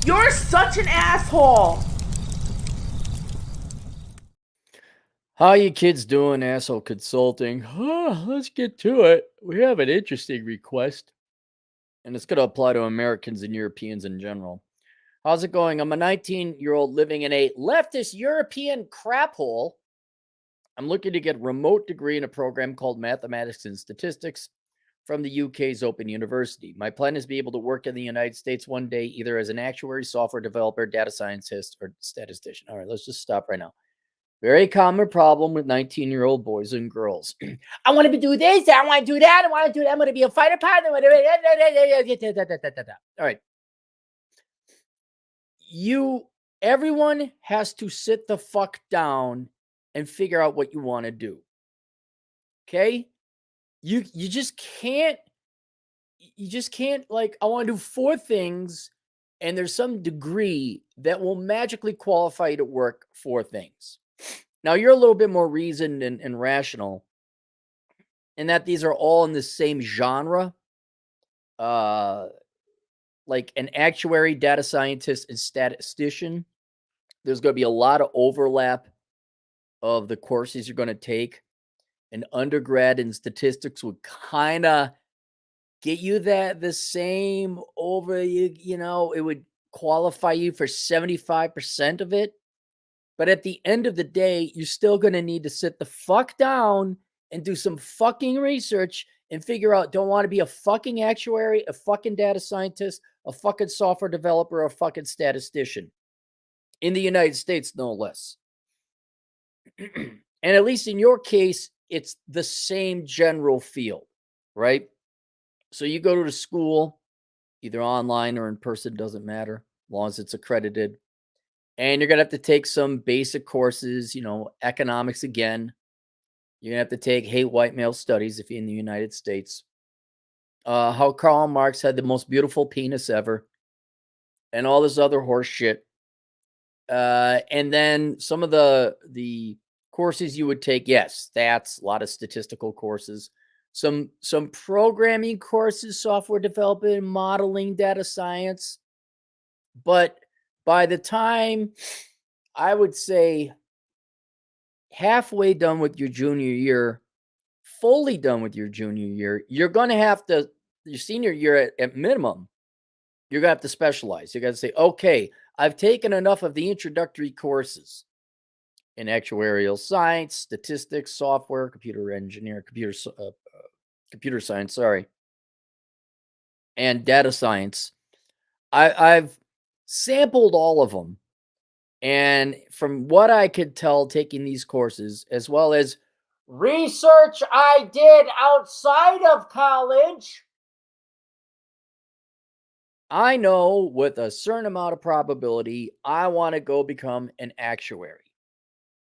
You're such an asshole. How you kids doing, asshole consulting? Let's get to it. We have an interesting request, and it's going to apply to Americans and Europeans in general. How's it going? I'm a 19-year-old living in a leftist European crap hole. I'm looking to get a remote degree in a program called Mathematics and Statistics from the UK's Open University. My plan is to be able to work in the United States one day, either as an actuary, software developer, data scientist, or statistician. All right, let's just stop right now. Very common problem with 19-year-old boys and girls. I want to do this. I want to do that. I want to do that. I'm going to be a fighter pilot. All right. Everyone has to sit the fuck down and figure out what you want to do. Okay? You just can't like, I want to do 4 things and there's some degree that will magically qualify you to work 4 things. Now, you're a little bit more reasoned and rational in that these are all in the same genre. Like an actuary, data scientist, and statistician. There's going to be a lot of overlap of the courses you're going to take. An undergrad in statistics would kind of get you the same over, it would qualify you for 75% of it. But at the end of the day, you're still going to need to sit the fuck down and do some fucking research and figure out, don't want to be a fucking actuary, a fucking data scientist, a fucking software developer, or a fucking statistician. In the United States, no less. And at least in your case, it's the same general field, right? So you go to the school, either online or in person, doesn't matter, as long as it's accredited. And you're going to have to take some basic courses, economics again. You're going to have to take hate white male studies if you're in the United States. How Karl Marx had the most beautiful penis ever. And all this other horse shit. And then some of the courses you would take, yes, stats, a lot of statistical courses. Some programming courses, software development, modeling, data science. But by the time, I would say, halfway done with your junior year, fully done with your junior year, you're going to have to, your senior year at minimum, you're going to have to specialize. You're going to say, okay, I've taken enough of the introductory courses in actuarial science, statistics, software, computer science, sorry, and data science. I've sampled all of them. And from what I could tell, taking these courses, as well as research I did outside of college, I know with a certain amount of probability, I want to go become an actuary.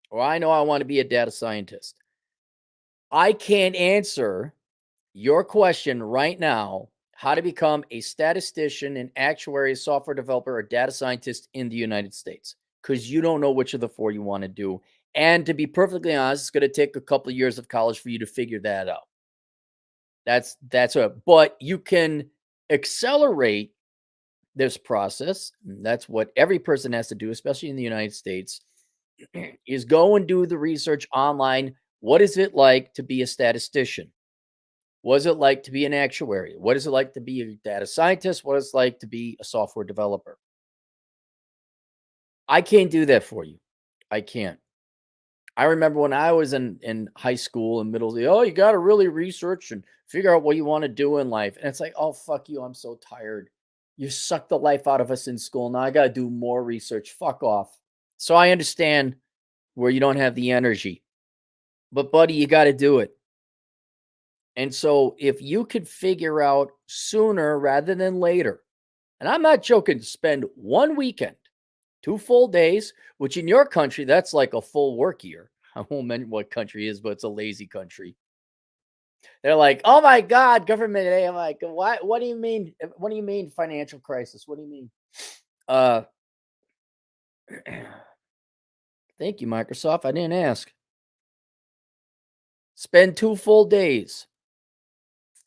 Or I know I want to be a data scientist. I can't answer your question right now, how to become a statistician, an actuary, a software developer, or data scientist in the United States, because you don't know which of the 4 you want to do. And to be perfectly honest, it's going to take a couple of years of college for you to figure that out. That's it. But you can accelerate this process. That's what every person has to do, especially in the United States, is go and do the research online. What is it like to be a statistician? What is it like to be an actuary? What is it like to be a data scientist? What is it like to be a software developer? I can't do that for you. I can't. I remember when I was in high school and middle, you got to really research and figure out what you want to do in life. And it's like, oh, fuck you. I'm so tired. You sucked the life out of us in school. Now I got to do more research. Fuck off. So I understand where you don't have the energy. But, buddy, you got to do it. And so if you could figure out sooner rather than later, and I'm not joking, spend 1 weekend, 2 full days, which in your country, that's like a full work year. I won't mention what country it is, but it's a lazy country. They're like, oh my God, government. I'm like, what do you mean? What do you mean financial crisis? What do you mean? Thank you, Microsoft. I didn't ask. Spend 2 full days,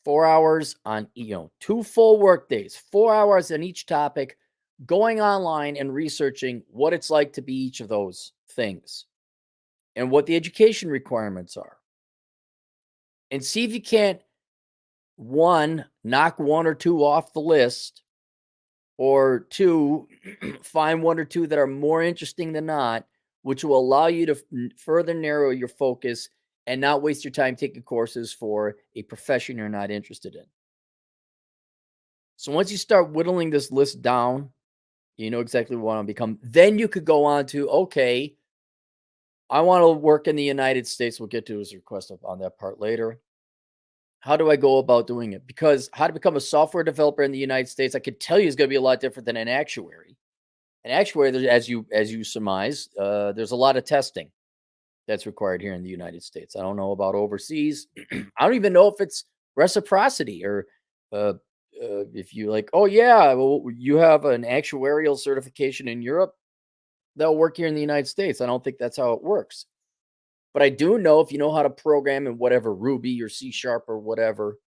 4 hours on, 2 full work days, 4 hours on each topic. going online and researching what it's like to be each of those things and what the education requirements are. And see if you can't, one, knock one or two off the list, or two, find one or two that are more interesting than not, which will allow you to further narrow your focus and not waste your time taking courses for a profession you're not interested in. So once you start whittling this list down, you know exactly what you want to become. Then you could go on to, okay, I want to work in the United States. We'll get to his request on that part later. How do I go about doing it? Because how to become a software developer in the United States, I could tell you is going to be a lot different than an actuary. An actuary, as you surmise, there's a lot of testing that's required here in the United States. I don't know about overseas. I don't even know if it's reciprocity or if you like, oh yeah, well, you have an actuarial certification in Europe, they'll work here in the United States. I don't think that's how it works. But I do know if you know how to program in whatever Ruby or C# or whatever.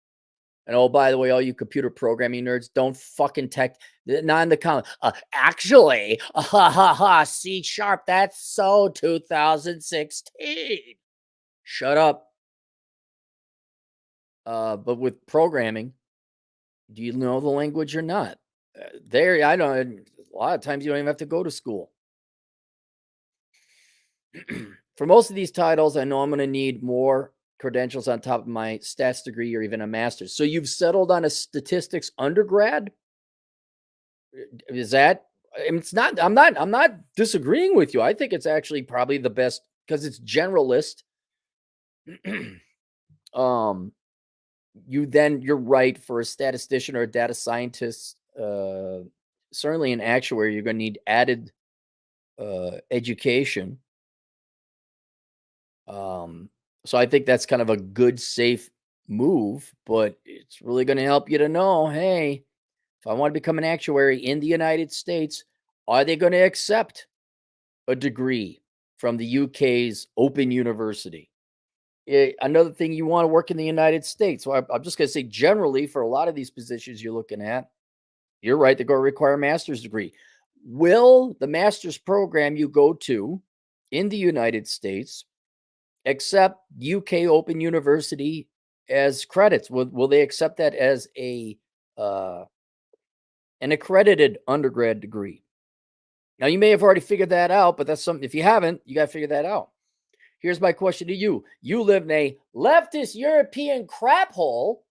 And oh, by the way, all you computer programming nerds, don't fucking not in the comment. Actually, C#, that's so 2016. Shut up. But with programming, do you know the language or not? I know a lot of times you don't even have to go to school. For most of these titles, I know I'm going to need more credentials on top of my stats degree or even a master's. So you've settled on a statistics undergrad? Is that, it's not, I'm not disagreeing with you. I think it's actually probably the best because it's generalist. You're right, for a statistician or a data scientist, certainly an actuary, you're going to need added education. So I think that's kind of a good, safe move, but it's really going to help you to know, hey, if I want to become an actuary in the United States, are they going to accept a degree from the UK's Open University? Another thing, you want to work in the United States. So I'm just going to say generally for a lot of these positions you're looking at, you're right, they're going to require a master's degree. Will the master's program you go to in the United States accept UK Open University as credits? Will they accept that as an accredited undergrad degree? Now, you may have already figured that out, but that's something, if you haven't, you got to figure that out. Here's my question to you. You live in a leftist European crap hole,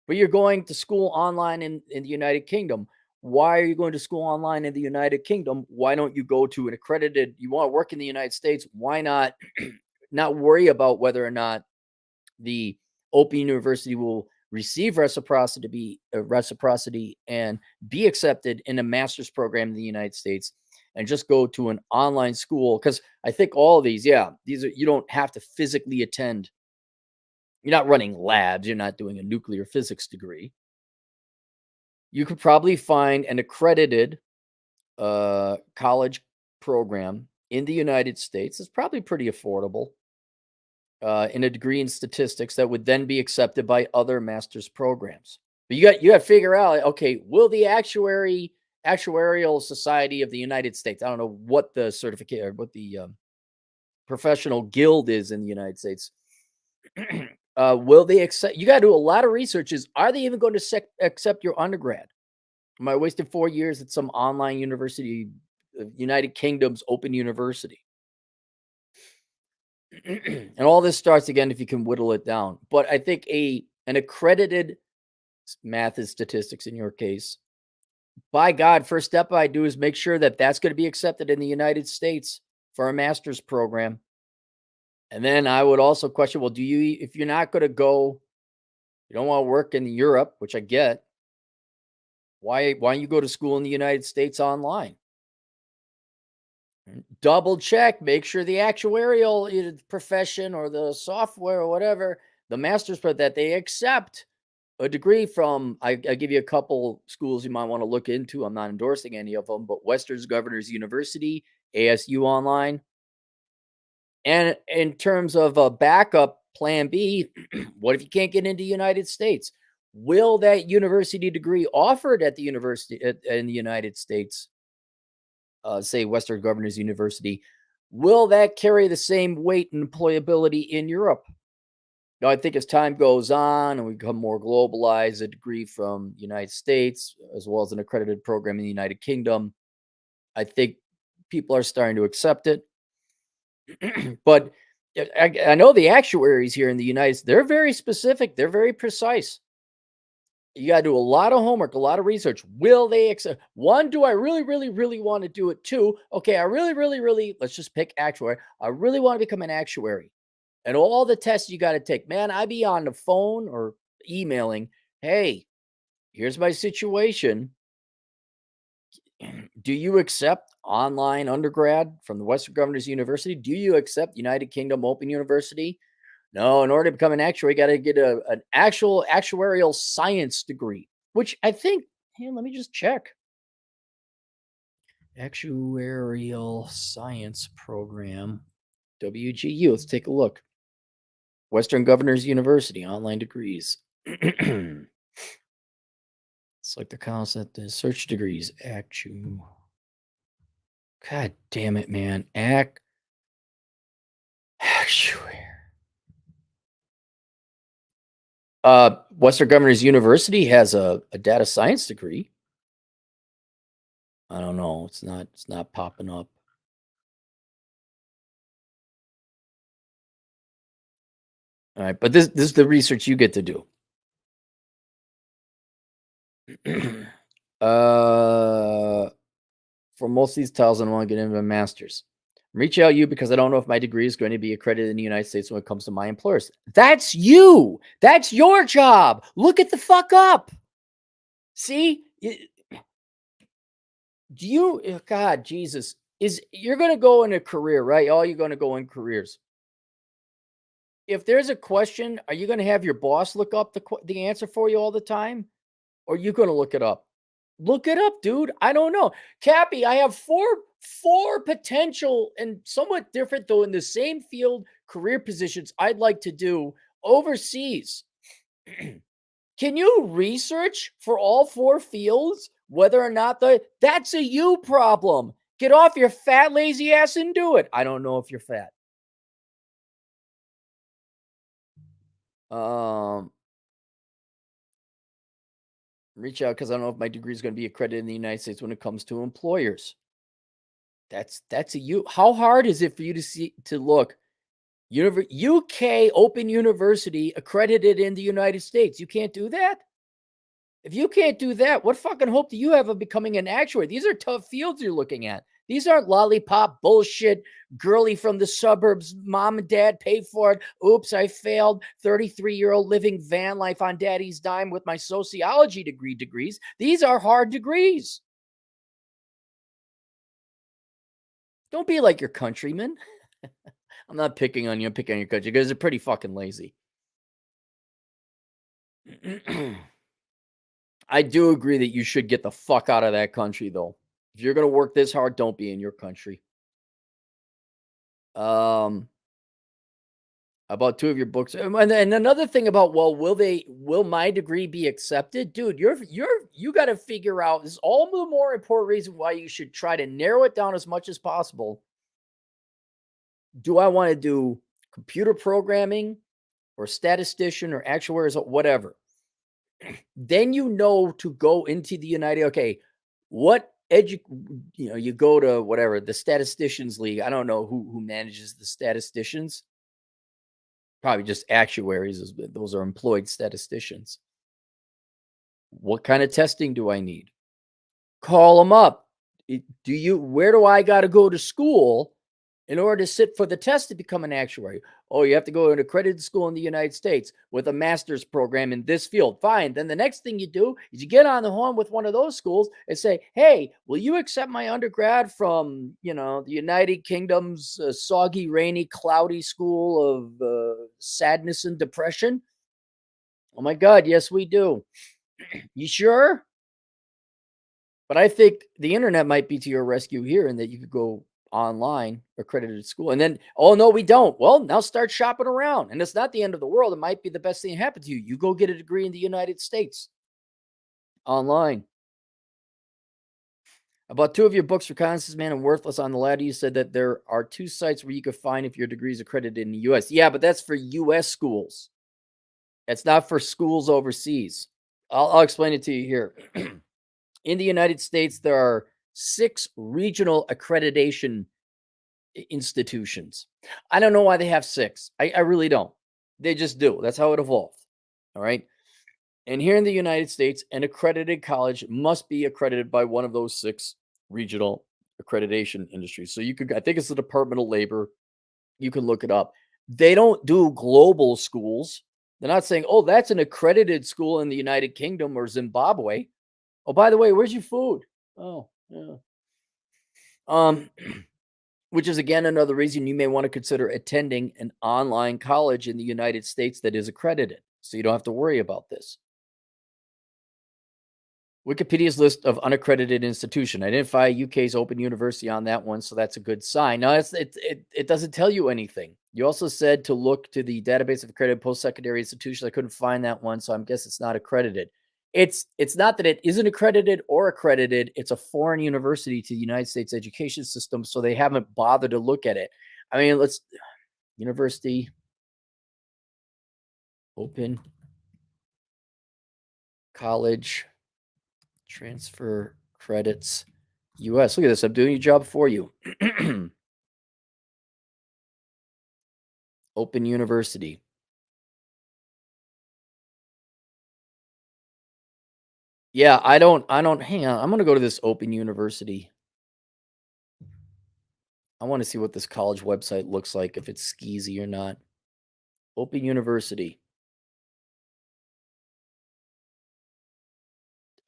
but you're going to school online in the United Kingdom. Why are you going to school online in the United Kingdom? Why don't you go to an accredited, you want to work in the United States? Why not worry about whether or not the Open University will receive reciprocity and be accepted in a master's program in the United States, and just go to an online school? Because I think all of these are, you don't have to physically attend. You're not running labs. You're not doing a nuclear physics degree. You could probably find an accredited college program in the United States. It's probably pretty affordable, in a degree in statistics that would then be accepted by other master's programs. But you got to figure out, okay, will the Actuarial Society of the United States, I don't know what the certificate or what the professional guild is in the United States, will they accept? You got to do a lot of research. Are they even going to accept your undergrad? Am I wasting 4 years at some online university, United Kingdom's Open University? And all this starts again if you can whittle it down. But I think an accredited math and statistics in your case, by God, first step I do is make sure that that's going to be accepted in the United States for a master's program. And then I would also question, well, if you're not going to go, you don't want to work in Europe, which I get, why don't you go to school in the United States online? Double check, make sure the actuarial profession or the software or whatever, the master's, but that they accept a degree from, I give you a couple schools you might want to look into. I'm not endorsing any of them, but Western Governors University, ASU Online. And in terms of a backup plan B, what if you can't get into the United States? Will that university degree offered at the university in the United States say Western Governors University, will that carry the same weight and employability in Europe? Now, I think as time goes on and we become more globalized, a degree from the United States, as well as an accredited program in the United Kingdom, I think people are starting to accept it. But I know the actuaries here in the United States, they're very specific, they're very precise. You got to do a lot of homework, a lot of research. Will they accept? One, do I really, really, really want to do it? Two, okay, I really, really, really, let's just pick actuary. I really want to become an actuary. And all the tests you got to take, man, I be on the phone or emailing. Hey, here's my situation. Do you accept online undergrad from the Western Governors University? Do you accept United Kingdom Open University? No, in order to become an actuary, you got to get an actual actuarial science degree, which I think, hey, let me just check. Actuarial science program, WGU. Let's take a look. Western Governors University, online degrees. Select the concept, the search degrees. God damn it, man. Actuary. Western Governors University has a data science degree. I don't know. It's not popping up. All right, but this is the research you get to do. For most of these titles, I want to get into a master's. Reach out you because I don't know if my degree is going to be accredited in the United States when it comes to my employers. That's you. That's your job. Look at the fuck up. See? Do you, God, Jesus, you're going to go in a career, right? Oh, you're going to go in careers. If there's a question, are you going to have your boss look up the answer for you all the time? Or are you going to look it up? Look it up, dude. I don't know. Cappy, I have four potential and somewhat different, though, in the same field career positions I'd like to do overseas. Can you research for all four fields whether or not that's a you problem? Get off your fat, lazy ass and do it. I don't know if you're fat. Reach out because I don't know if my degree is going to be accredited in the United States when it comes to employers. That's a you. How hard is it for you to look? UK Open University accredited in the United States. You can't do that. If you can't do that, what fucking hope do you have of becoming an actuary? These are tough fields you're looking at. These aren't lollipop bullshit, girly from the suburbs, mom and dad paid for it. Oops, I failed. 33-year-old living van life on daddy's dime with my sociology degrees. These are hard degrees. Don't be like your countrymen. I'm not picking on you. I'm picking on your country because they're pretty fucking lazy. I do agree that you should get the fuck out of that country, though. If you're going to work this hard, don't be in your country. About two of your books, and another thing about, well, will my degree be accepted, dude? You got to figure out. This is all the more important reason why you should try to narrow it down as much as possible. Do I want to do computer programming, or statistician, or actuaries, or whatever? Then you know to go into the United. Okay, what you go to whatever the statisticians league. I don't know who manages the statisticians. Probably just actuaries. Those are employed statisticians. What kind of testing do I need? Call them up. Where do I got to go to school in order to sit for the test to become an actuary? Oh, you have to go to an accredited school in the United States with a master's program in this field. Fine. Then the next thing you do is you get on the horn with one of those schools and say, hey, will you accept my undergrad from, the United Kingdom's soggy, rainy, cloudy school of sadness and depression? Oh my God, yes, we do. You sure? But I think the internet might be to your rescue here, and that you could go online, accredited school, and then, oh no, we don't. Well, now start shopping around, and it's not the end of the world. It might be the best thing that happened to you. You go get a degree in the United States online. About two of your books, Reconnaissance Man and Worthless. On the latter, you said that there are two sites where you could find if your degree is accredited in the U.S. Yeah, but that's for U.S. schools. It's not for schools overseas. I'll explain it to you here. In the United States, there are 6 regional accreditation institutions. I don't know why they have 6. I really don't. They just do. That's how it evolved. All right. And here in the United States, an accredited college must be accredited by one of those 6 regional accreditation industries. So you could, I think it's the Department of Labor. You can look it up. They don't do global schools. They're not saying, oh, that's an accredited school in the United Kingdom or Zimbabwe. Oh, by the way, where's your food? Oh, yeah. Which is again another reason you may want to consider attending an online college in the United States that is accredited, so you don't have to worry about this. Wikipedia's list of unaccredited institution. Identify UK's Open University on that one, so that's a good sign. Now, it doesn't tell you anything. You also said to look to the database of accredited post-secondary institutions. I couldn't find that one, so I guess it's not accredited. It's not that it isn't accredited or accredited. It's a foreign university to the United States education system, so they haven't bothered to look at it. I mean, University Open College Transfer Credits US. Look at this. I'm doing your job for you. Open University. Yeah, I don't hang on. I'm going to go to this Open University. I want to see what this college website looks like, if it's skeezy or not. Open University.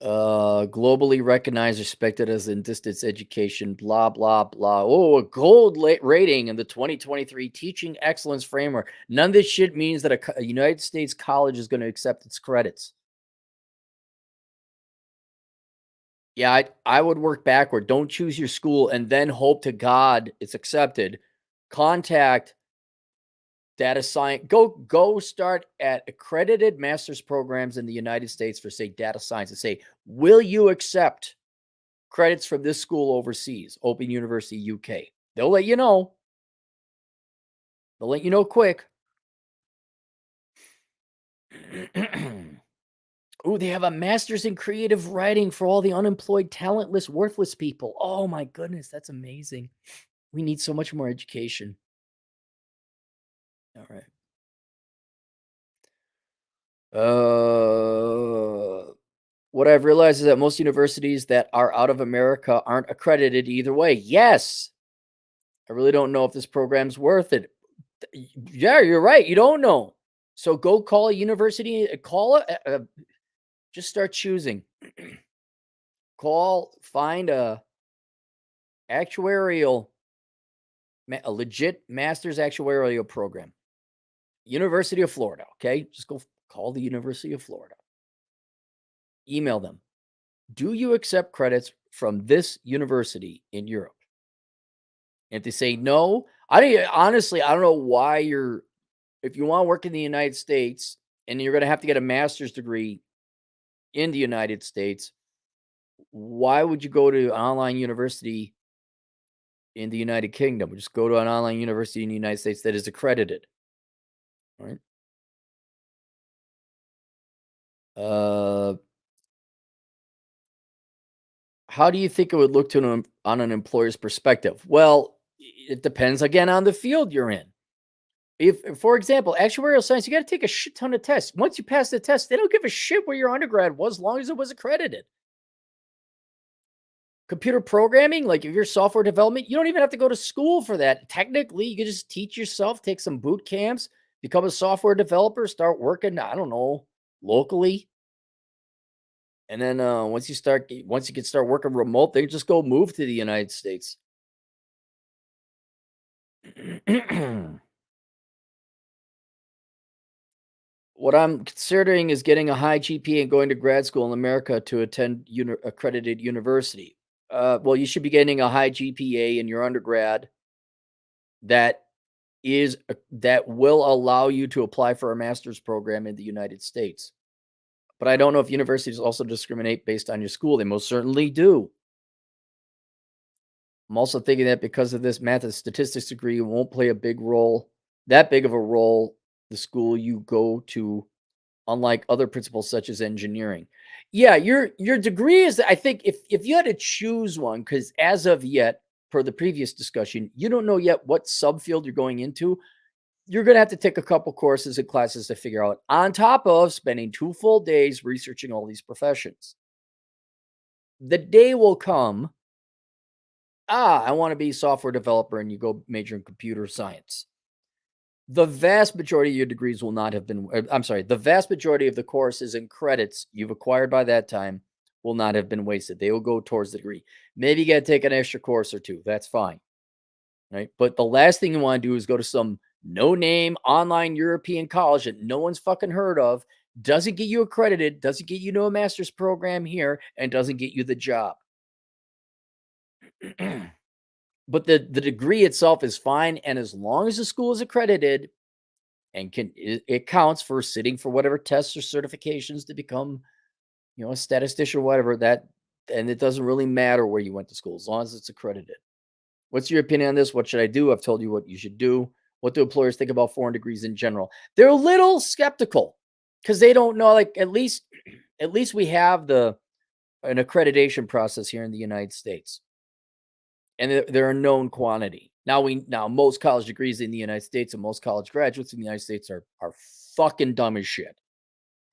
Globally recognized, respected as in distance education, blah, blah, blah. Oh, a gold rating in the 2023 Teaching Excellence Framework. None of this shit means that a United States college is going to accept its credits. Yeah, I would work backward. Don't choose your school and then hope to God it's accepted. Contact data science. Go start at accredited master's programs in the United States for, say, data science, and say, will you accept credits from this school overseas? Open University UK. They'll let you know. They'll let you know quick. Oh, they have a master's in creative writing for all the unemployed, talentless, worthless people. Oh my goodness, that's amazing. We need so much more education. All right. What I've realized is that most universities that are out of America aren't accredited either way. Yes. I really don't know if this program's worth it. Yeah, you're right. You don't know. So go call a university, just start choosing. Find a legit master's actuarial program. University of Florida, okay? Just go call the University of Florida. Email them. Do you accept credits from this university in Europe? And if they say no, honestly, I don't know why if you want to work in the United States and you're going to have to get a master's degree in the United States, why would you go to an online university in the United Kingdom? Just go to an online university in the United States that is accredited. All right. How do you think it would look on an employer's perspective? Well, it depends again on the field you're in. If, for example, actuarial science, you got to take a shit ton of tests. Once you pass the test, they don't give a shit where your undergrad was, as long as it was accredited. Computer programming, like if you're software development, you don't even have to go to school for that. Technically, you can just teach yourself, take some boot camps, become a software developer, start working, I don't know, locally. And then once you can start working remote, they just go move to the United States. What I'm considering is getting a high GPA and going to grad school in America to attend accredited university. Well, you should be getting a high GPA in your undergrad that will allow you to apply for a master's program in the United States. But I don't know if universities also discriminate based on your school. They most certainly do. I'm also thinking that because of this math and statistics degree won't play that big of a role, the school you go to, unlike other principles such as engineering. Yeah, your degree is, I think, if you had to choose one, because as of yet, per the previous discussion, you don't know yet what subfield you're going into. You're going to have to take a couple courses and classes to figure out, on top of spending 2 full days researching all these professions. The day will come, I want to be a software developer, and you go major in computer science. The vast majority of your degrees will not have been, I'm sorry, the vast majority of the courses and credits you've acquired by that time will not have been wasted. They will go towards the degree. Maybe you got to take an extra course or two. That's fine. Right. But the last thing you want to do is go to some no name online European college that no one's fucking heard of, doesn't get you accredited, doesn't get you to a master's program here, and doesn't get you the job. But the degree itself is fine. And as long as the school is accredited and it counts for sitting for whatever tests or certifications to become, a statistician or whatever, and it doesn't really matter where you went to school as long as it's accredited. What's your opinion on this? What should I do? I've told you what you should do. What do employers think about foreign degrees in general? They're a little skeptical because they don't know, like, at least we have an accreditation process here in the United States. And they're a known quantity. Now most college degrees in the United States and most college graduates in the United States are fucking dumb as shit.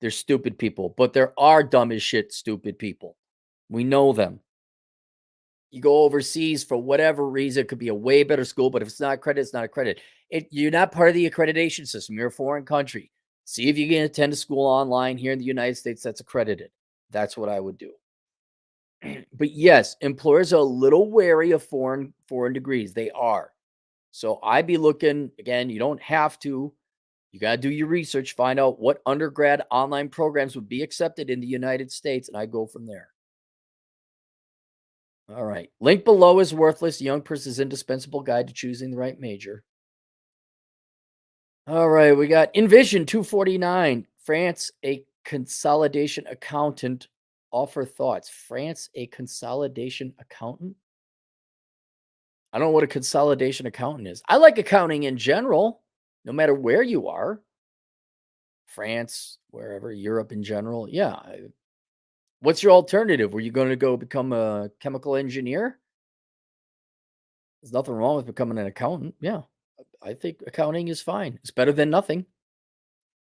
They're stupid people, but there are dumb as shit stupid people. We know them. You go overseas for whatever reason, it could be a way better school, but if it's not accredited, it's not accredited. You're not part of the accreditation system. You're a foreign country. See if you can attend a school online here in the United States that's accredited. That's what I would do. But yes, employers are a little wary of foreign degrees. They are. So I'd be looking, again, you don't have to. You got to do your research, find out what undergrad online programs would be accepted in the United States, and I go from there. All right. Link below is worthless. Young person's indispensable guide to choosing the right major. All right. We got Envision 249. France, a consolidation accountant. Offer thoughts. France, a consolidation accountant? I don't know what a consolidation accountant is. I like accounting in general, no matter where you are. France, wherever, Europe in general. Yeah. What's your alternative? Were you going to go become a chemical engineer? There's nothing wrong with becoming an accountant. Yeah. I think accounting is fine. It's better than nothing.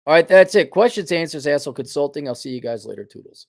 All right. That's it. Questions, answers, Asshole Consulting. I'll see you guys later. Toodles.